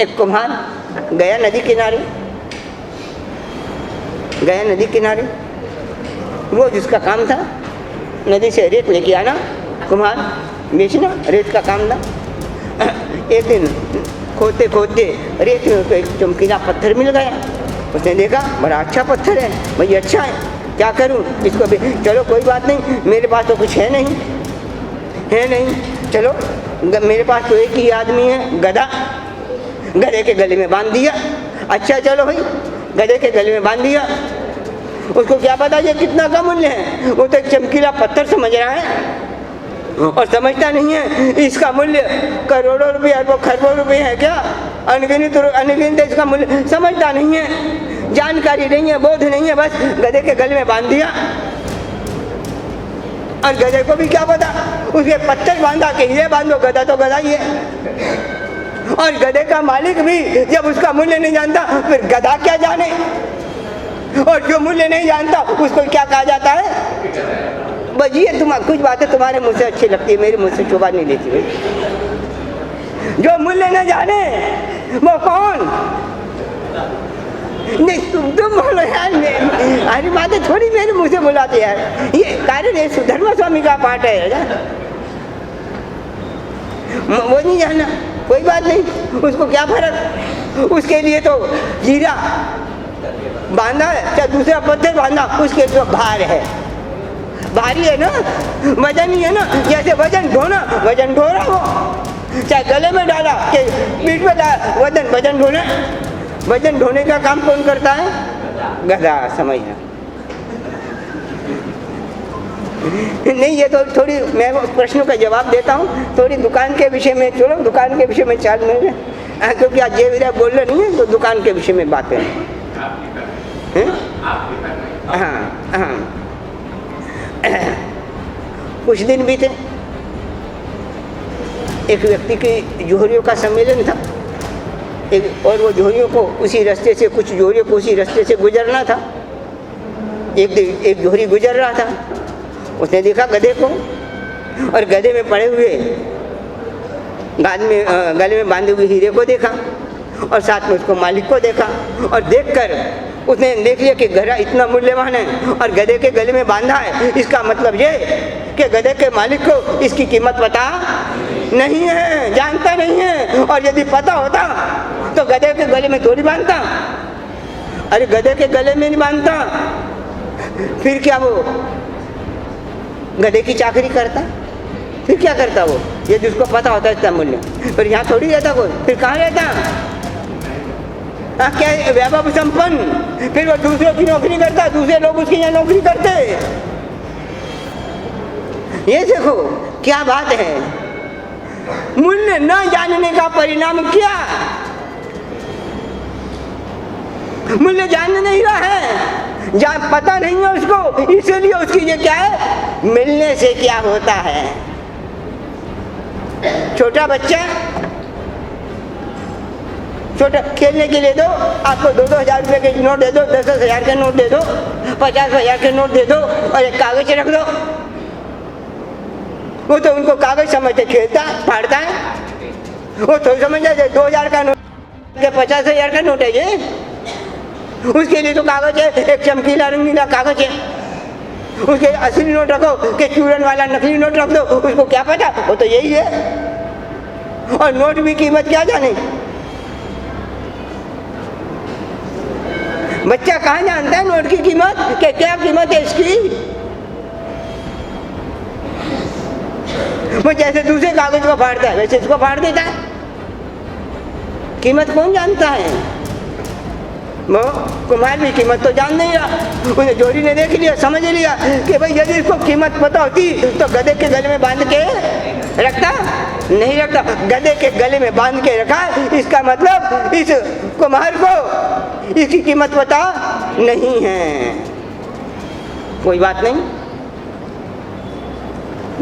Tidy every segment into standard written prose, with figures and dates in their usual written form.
एक कुम्हार गया नदी किनारे, रोज उसका काम था नदी से रेत लेके आना, कुम्हार बेचना, रेत का काम था। एक दिन खोदते खोदते रेत में उसको एक चमकीला पत्थर मिल गया। उसने देखा बड़ा अच्छा पत्थर है, भाई अच्छा है, क्या करूं इसको भी, चलो कोई बात नहीं, मेरे पास तो कुछ है नहीं, चलो मेरे पास तो एक ही आदमी है, गधा, गधे के गले में बांध दिया। अच्छा चलो भाई, गधे के गले में बांध दिया। उसको क्या पता ये कितना का मूल्य है, वो तो एक चमकीला पत्थर समझ रहा है और समझता नहीं है इसका मूल्य करोड़ों रुपये, अरबों खरबों रुपये है क्या, अनगिनत इसका मूल्य समझता नहीं है, जानकारी नहीं है, बोध नहीं है, बस गधे के गले में बांध दिया। और गधे को भी क्या पता, उसके पत्थर बांधा के हीरे बांधो, गधा तो गधा ही है। और गधे का मालिक भी जब उसका मूल्य नहीं जानता फिर गधा क्या जाने, और जो मूल्य नहीं जानता उसको क्या कहा जाता है। बस ये कुछ बातें तुम्हारे मुंह से अच्छी लगती है, मेरे मुंह से शोभा नहीं लेती है। जो मूल्य न जाने वो कौन, नहीं तुम बोलो यार, हरी बातें थोड़ी मेरे मुंह से बुलाते यार, ये कारण है सुधर्मा स्वामी का पाठ है यार। वो नहीं जाना कोई बात नहीं, उसको क्या फर्क, उसके लिए तो हीरा बांधा है चाहे दूसरा पत्थर बांधा, उसके जो भार है, भारी है ना, वजन ही है ना, जैसे वजन ढो रहा वो, चाहे गले में डाला कि पीठ में डाला, वजन ढोने का काम कौन करता है, गधा, समझना। नहीं ये तो थोड़ी मैं प्रश्नों का जवाब देता हूँ, थोड़ी दुकान के विषय में, चलो दुकान के विषय में चाल में, क्योंकि आज जय वीरा बोल रहे नहीं है तो दुकान के विषय में बातें हैं। हाँ, कुछ दिन बीते, एक व्यक्ति की जोहरियों का सम्मेलन था, और वो जोहरियों को उसी रास्ते से, कुछ जोहरियों को उसी रास्ते से गुजरना था। एक जोहरी गुजर रहा था, उसने देखा गधे को, और गधे में पड़े हुए गले में बांधे हुए हीरे को देखा, और साथ में उसको मालिक को देखा, और देखकर उसने देख लिया कि गधा इतना मूल्यवान है और गधे के गले में बांधा है, इसका मतलब ये कि गधे के मालिक को इसकी कीमत पता नहीं है, जानता नहीं है, और यदि पता होता तो गधे के गले में थोड़ी बांधता। अरे गधे के गले में नहीं बांधता, फिर क्या वो गधे की चाकरी करता, फिर क्या करता वो, यदि उसको पता होता इसका मूल्य, फिर यहाँ थोड़ी रहता कोई, फिर कहाँ रहता, क्या वैभव संपन्न, फिर वो दूसरों की नौकरी करता, दूसरे लोग उसकी यहाँ नौकरी करते। ये देखो क्या बात है, मूल्य न जानने का परिणाम क्या, मूल्य जान नहीं रहा है, पता नहीं है उसको, इसलिए उसकी ये क्या है, मिलने से क्या होता है। छोटा बच्चा, छोटा खेलने के लिए दो, आपको 2,000 रुपये के नोट दे दो, 10,000 के नोट दे दो, 50,000 के नोट दे दो, और एक कागज रख दो, वो तो उनको कागज समझते खेलता फाड़ता है, वो तो समझ जाए 2,000 का नोट, 50,000 का नोट है ये, उसके लिए तो कागज है, एक चमकीला रंगीला कागज है, उसके असली नोट रखो कि चूरन वाला नकली नोट रख दो, उसको क्या पता, वो तो यही है। और नोट भी कीमत क्या जाने, बच्चा कहाँ जानता है नोट की कीमत, कि क्या कीमत है इसकी। वो जैसे दूसरे कागज को फाड़ता है वैसे इसको फाड़ देता है, कीमत कौन जानता है। वो कुम्हार भी कीमत तो जान नहीं रहा, उन्हें जोड़ी ने देख लिया, समझ लिया कि भाई यदि इसको कीमत पता होती तो गधे के गले में बांध के रखता, नहीं रखता, गधे के गले में बांध के रखा, इसका मतलब इस कुम्हार को इसकी कीमत पता नहीं है। कोई बात नहीं,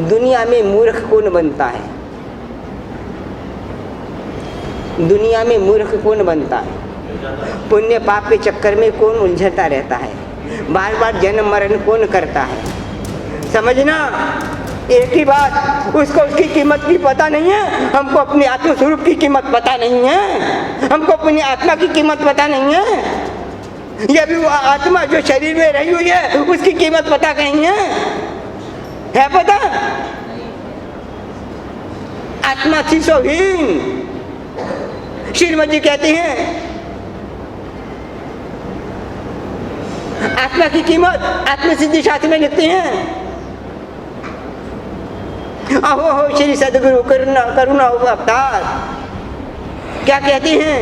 दुनिया में मूर्ख कौन बनता है, दुनिया में मूर्ख कौन बनता है, पुण्य पाप के चक्कर में कौन उलझता रहता है, बार बार जन्म मरण कौन करता है। समझना एक ही बात, उसको उसकी कीमत की पता नहीं है, हमको अपने आत्म स्वरूप की कीमत पता नहीं है, हमको अपनी आत्मा की कीमत पता नहीं है। ये भी वो आत्मा जो शरीर में रही हुई है उसकी कीमत पता कहीं है पता? आत्मा थी सोहीन। श्रीमती जी कहती हैं आत्मा की कीमत आत्मसिद्धि शास्त्र में लिखती हैं। अहो हो श्री सदगुरु करुणा करुणा अवतार क्या कहती हैं?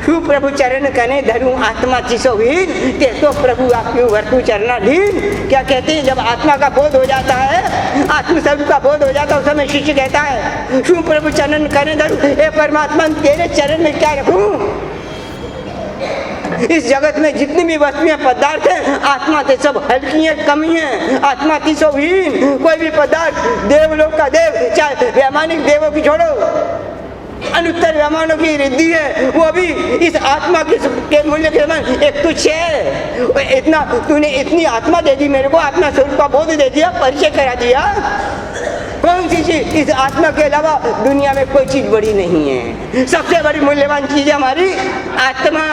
शु प्रभु चरण कने धरू आत्मा चिसोहीन, ते तो प्रभु आपकी वर्तु चरना ढीन। क्या कहते हैं? जब आत्मा का बोध हो जाता है, आत्म स्वरूप का बोध हो जाता है, उस समय शिष्य कहता है शु प्रभु चरण कने धरू, हे परमात्मा तेरे चरण में क्या रखूं? इस जगत में जितनी भी वस्तुएं पदार्थ हैं आत्मा से सब हल्की हैं, कमी हैं। आत्मा की सोहीन। कोई भी पदार्थ देवलोक का देव, चाहे वैमानिक देवों की छोड़ो, अनुत्तर वैमानों की रिद्धि है, वो भी इस आत्मा के मूल्य के समान एक तुच्छ है। इतना तूने इतनी आत्मा दे दी मेरे को, आत्मा स्वरूप का बोध दे दिया, परिचय करा दिया। कौन सी चीज इस आत्मा के अलावा दुनिया में कोई चीज बड़ी नहीं है। सबसे बड़ी मूल्यवान चीज है हमारी आत्मा,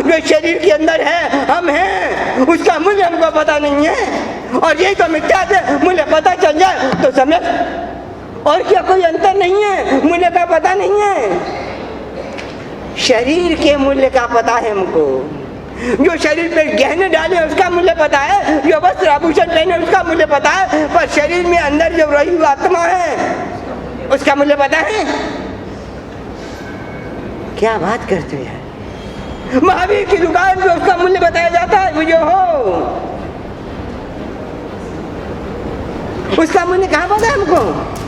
जो शरीर के अंदर है, हम हैं, उसका मूल्य हमको पता नहीं है। और यही तो मिथ्या से मूल्य पता चल जाए तो समय और क्या कोई अंतर नहीं है, मूल्य का पता नहीं है। शरीर के मूल्य का पता है हमको, जो शरीर पे गहने डाले उसका मूल्य पता है, जो वस्त्र आभूषण पहने उसका मूल्य पता है, पर शरीर में अंदर जो रही हुई आत्मा है उसका मूल्य पता है? क्या बात करते हैं? महावीर की दुकान पे उसका मूल्य बताया जाता है, मुझे हो उसका मूल्य कहाँ पता है हमको?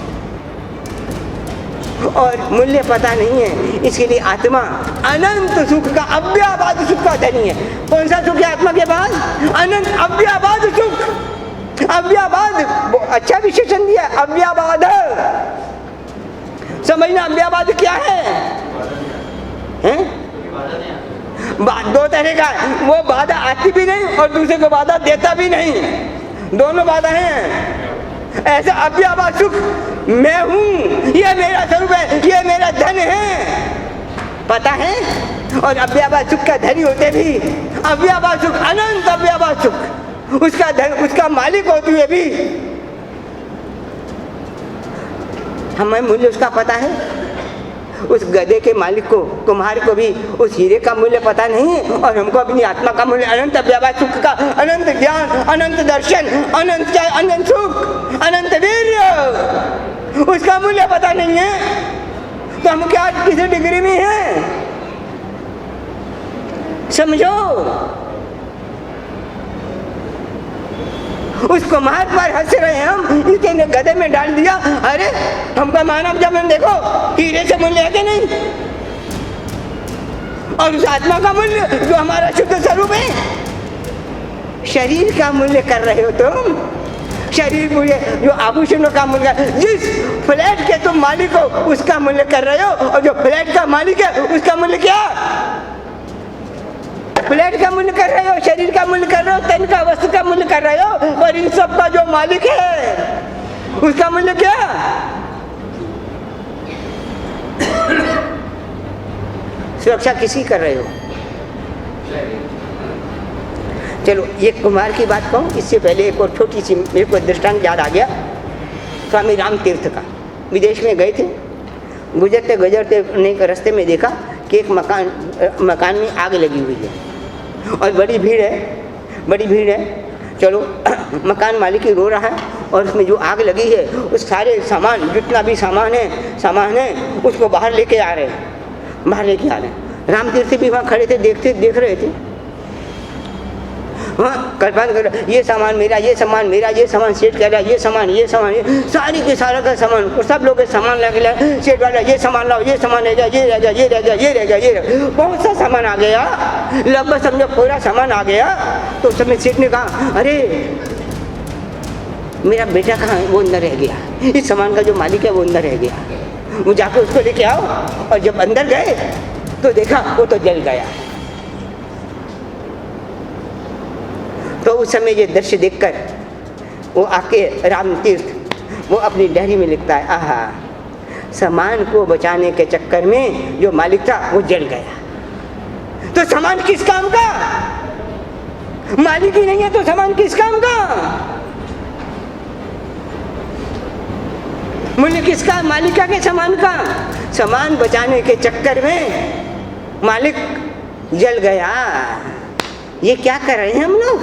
और मूल्य पता नहीं है, इसके लिए आत्मा अनंत सुख का अव्याबाद सुख का धनी है। कौन सा सुख है आत्मा के पास? अनंत अव्याबाद सुख। अव्याबाद अच्छा विशेषण दिया, अव्याबाद। समझना अव्याबाद क्या है? दो तरह का है, वो बाधा आती भी नहीं और दूसरे को बाधा देता भी नहीं, दोनों बाधा हैं। ऐसा अव्याबाद सुख, मैं हूं, ये मेरा स्वरूप है, ये मेरा धन है, पता है? और अव्याबाद सुख का धनी होते भी, अव्याबाद सुख, अनंत अव्याबाद सुख, उसका धन, उसका मालिक होते हुए भी हमें मूल्य उसका पता है। उस गधे के मालिक को, कुम्हार को भी उस हीरे का मूल्य पता नहीं है, और हमको अपनी आत्मा का मूल्य, अनंत अव्याबाद सुख का, अनंत ज्ञान, अनंत दर्शन, अनंत सुख, अनंत वीर्य, उसका मूल्य पता नहीं है। तो हम क्या किस डिग्री में हैं? समझो। उस कुम्हार पर हंस रहे हैं हम, इसके गधे में डाल दिया। अरे हमका मानव जब देखो हीरे से मूल्य है कि नहीं? और उस आत्मा का मूल्य जो हमारा शुद्ध स्वरूप है, शरीर का मूल्य कर रहे हो तुम। शरीर मूल्य, जो आभूषणों का मूल्य, जिस फ्लैट के तुम मालिक हो उसका मूल्य कर रहे हो, और जो फ्लैट का मालिक है उसका मूल्य क्या? फ्लैट का मूल्य कर रहे हो, शरीर का मूल्य कर रहे हो, तन का, वस्तु का मूल्य कर रहे हो, और इन सब का जो मालिक है उसका मूल्य क्या? सुरक्षा किसी कर रहे हो? चलो ये कुमार की बात कहूँ, इससे पहले एक और छोटी सी मेरे को दृष्टांत याद आ गया। स्वामी राम तीर्थ का, विदेश में गए थे, गुजरते गुजरते रास्ते में देखा कि एक मकान में आग लगी हुई है और बड़ी भीड़ है। चलो मकान मालिक ही रो रहा है, और उसमें जो आग लगी है उस सारे सामान, जितना भी सामान है उसको बाहर लेके आ रहे हैं। राम तीर्थ भी वहाँ खड़े थे, देख रहे थे। हाँ, कल्पना कर, ये सामान मेरा, ये सामान मेरा, ये सामान सेठ कह रहा है, ये सामान सारी के सारा का सामान, सब लोग सामान लग गया। सेठ वाला ये सामान लाओ, ये सामान रह गया, ये रह गया, बहुत सा सामान आ गया, लगभग समझो पूरा सामान आ गया। तो उस समय सेठ ने कहा, अरे मेरा बेटा कहाँ है? वो अंदर रह गया, इस सामान का जो मालिक है वो अंदर रह गया, वो जाकर उसको लेके आओ। और जब अंदर गए तो देखा वो तो जल गया। तो उस समय ये दृश्य देखकर वो आके राम तीर्थ वो अपनी डायरी में लिखता है, आहा, सामान को बचाने के चक्कर में जो मालिक था वो जल गया। तो सामान किस काम का? मालिक ही नहीं है तो सामान किस काम का? मूल्य किसका? मालिका के सामान का। सामान बचाने के चक्कर में मालिक जल गया। ये क्या कर रहे हैं हम लोग?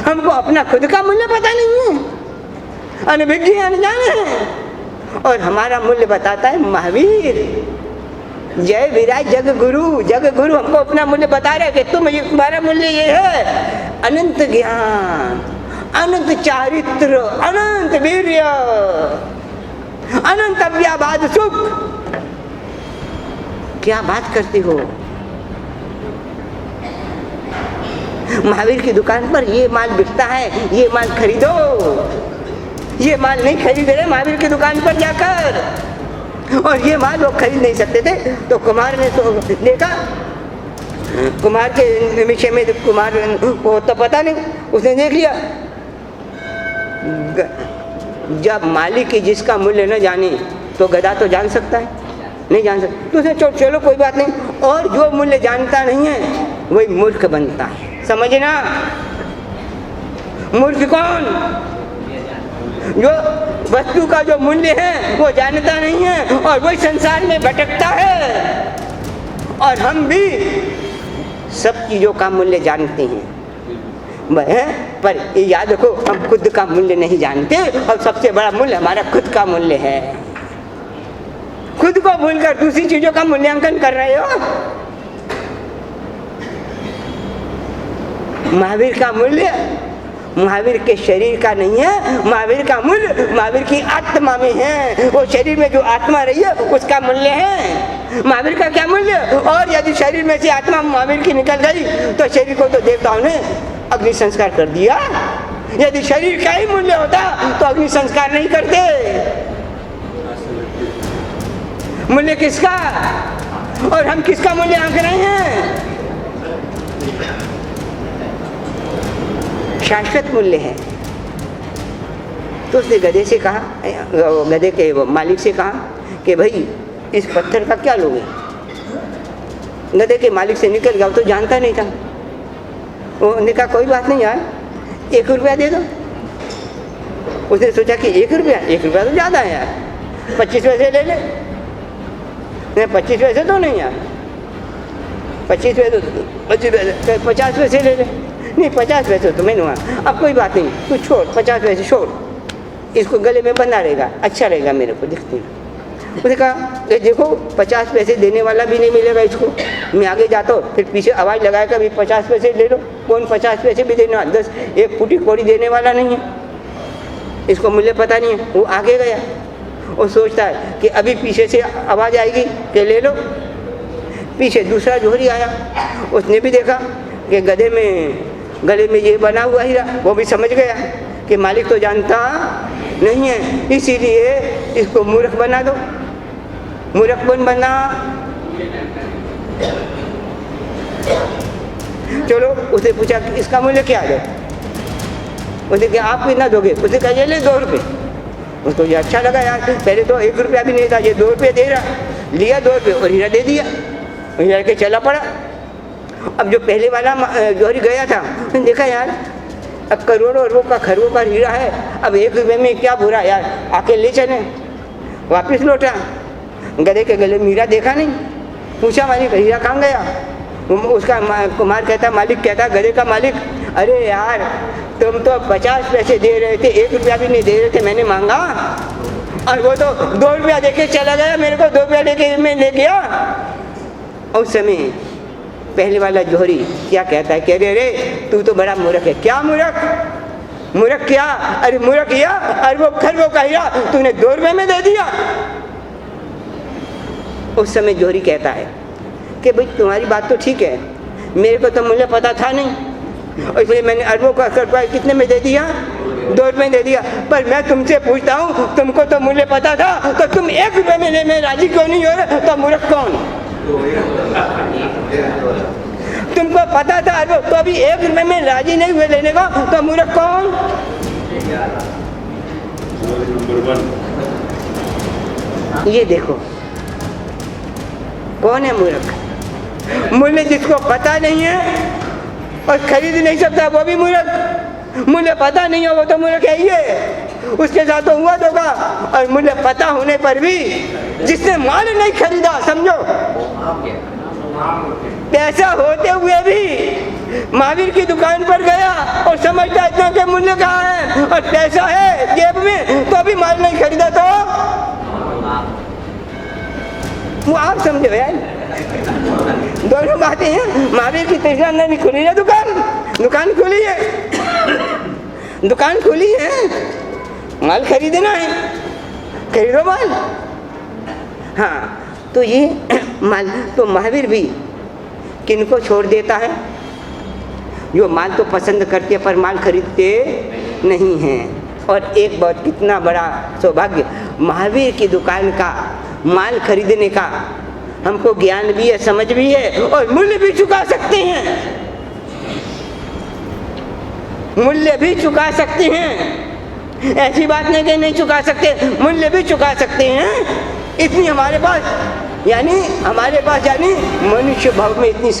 हमको अपना खुद का मूल्य पता नहीं है, अनभिज्ञ अनजान है। और हमारा मूल्य बताता है महावीर। जय विराय जग गुरु। जग गुरु हमको अपना मूल्य बता रहे कि तुम्हारा मूल्य ये है, अनंत ज्ञान, अनंत चारित्र, अनंत वीर्य, अनंत अव्याबाद सुख। क्या बात करती हो? महावीर की दुकान पर ये माल बिकता है, ये माल खरीदो। ये माल नहीं खरीद रहे महावीर की दुकान पर जाकर, और ये माल वो खरीद नहीं सकते थे। तो कुमार ने तो देखा, कुमार के विषय में कुमार को तो पता नहीं, उसने देख लिया। जब मालिक की जिसका मूल्य न जाने तो गधा तो जान सकता है? नहीं जान सकता। तो उसने चलो कोई बात नहीं। और जो मूल्य जानता नहीं है वही मूर्ख बनता है, समझना। मूर्ख कौन? जो वस्तु का जो मूल्य है वो जानता नहीं है और वही संसार में भटकता है। और हम भी सब चीजों का मूल्य जानते हैं, पर ये याद रखो, हम खुद का मूल्य नहीं जानते। और सबसे बड़ा मूल्य हमारा खुद का मूल्य है। खुद को भूलकर दूसरी चीजों का मूल्यांकन कर रहे हो। महावीर का मूल्य महावीर के शरीर का नहीं है, महावीर का मूल्य महावीर की आत्मा में है। वो शरीर में जो आत्मा रही है उसका मूल्य है। महावीर का क्या मूल्य? और यदि शरीर में से आत्मा महावीर की निकल गई तो शरीर को तो देवताओं ने अग्नि संस्कार कर दिया। यदि शरीर का ही मूल्य होता तो अग्नि संस्कार नहीं करते। मूल्य किसका? और हम किसका मूल्य आंक रहे हैं? शाश्वत मूल्य है। तो उसने गधे से कहा, गधे के मालिक से कहा कि भाई इस पत्थर का क्या लोगे? गधे के मालिक से निकल गया, वो तो जानता नहीं था। उन्होंने कहा कोई बात नहीं यार, 1 रुपया दे दो। उसने सोचा कि 1 रुपया तो ज़्यादा है यार, 25 पैसे ले ले। नहीं 25 पैसे तो नहीं यार, 25 पैसे 50 पैसे ले ले। नहीं 50 पैसे तो मैं दूँगा। अब कोई बात नहीं, तू छोड़, 50 पैसे छोड़, इसको गले में बंधा रहेगा, अच्छा रहेगा मेरे को दिखती। उसने कहा देखो 50 पैसे देने वाला भी नहीं मिलेगा इसको, मैं आगे जाता हूँ। फिर पीछे आवाज़ लगाएगा भी 50 पैसे ले लो। कौन 50 पैसे भी देने वाला? 10 एक फूटी कोड़ी देने वाला नहीं है, इसको मूल्य पता नहीं है। वो आगे गया, वो सोचता है कि अभी पीछे से आवाज़ आएगी कि ले लो। पीछे दूसरा जोहरी आया, उसने भी देखा कि गधे में गले में ये बना हुआ हीरा। वो भी समझ गया कि मालिक तो जानता नहीं है, इसीलिए इसको मूर्ख बना दो। मूर्ख कौन बना? चलो उसने पूछा कि इसका मूल्य क्या है? उसने कहा आप कितना दोगे? उसने कहा ये ले 2 रुपये। उसको ये अच्छा लगा यार, पहले तो 1 रुपया भी नहीं था, ये 2 रुपये दे रहा। लिया 2 रुपये और हीरा दे दिया। हीरा के चला पड़ा। अब जो पहले वाला जोहरी गया था, उसने देखा यार अब करोड़ों अरबों का खरबों का हीरा है, अब 1 रुपये में क्या बुरा यार, आके ले चले। वापस लौटा, गधे के गले में हीरा देखा नहीं। पूछा मालिक हीरा कहाँ गया? उसका कुमार कहता, मालिक कहता, गधे का मालिक, अरे यार तुम तो 50 पैसे दे रहे थे, 1 रुपया भी नहीं दे रहे थे, मैंने मांगा और वो तो 2 रुपया दे के चला गया, मेरे को 2 रुपया दे के मैं ले गया। उस समय पहले वाला जोहरी क्या कहता है, कह रे तू तो बड़ा मूर्ख है। क्या मूर्ख? मूर्ख क्या? अरे मूर्ख या अरबों खरबों का हीरा तूने 2 रुपये में दे दिया। उस समय जोहरी कहता है कि भाई तुम्हारी बात तो ठीक है, मेरे को तो मूल्य पता था नहीं, और इसलिए मैंने अरबों का खरबा कितने में दे दिया? 2 रुपये दे दिया। पर मैं तुमसे पूछता हूँ, तुमको तो मूल्य पता था तो तुम 1 रुपये में लेने राजी क्यों नहीं हो रहे? तो मूर्ख कौन? तुमको पता था तो अभी 1 रुपए में राजी नहीं हुए लेने को, तो मूर्ख कौन? ये देखो कौन है मूर्ख? मूल्य जिसको पता नहीं है और खरीद नहीं सकता वो भी मूर्ख। मूल्य पता नहीं हो वो तो मूर्ख है ही है, उसके साथ तो हुआ धोखा। और मूल्य पता होने पर भी जिसने माल नहीं खरीदा, समझो पैसा होते हुए भी महावीर की दुकान पर गया और समझता इतना के मूल्य कहाँ है और पैसा है जेब में तो भी माल नहीं खरीदा, तो वो आप समझो यार, दोनों बातें हैं। महावीर की तृष्णा नहीं खुली है, दुकान खुली है, दुकान खुली है, माल खरीदना है, खरीदो माल। हाँ तो ये माल तो महावीर भी किनको छोड़ देता है? जो माल तो पसंद करते पर माल खरीदते नहीं हैं। और एक बहुत कितना बड़ा सौभाग्य, महावीर की दुकान का माल खरीदने का हमको ज्ञान भी है, समझ भी है और मूल्य भी चुका सकते हैं, मूल्य भी चुका सकते हैं। ऐसी बात नहीं कि नहीं चुका सकते, मूल्य भी चुका सकते हैं। इतनी हमारे पास यानी मनुष्य भाव में इतनी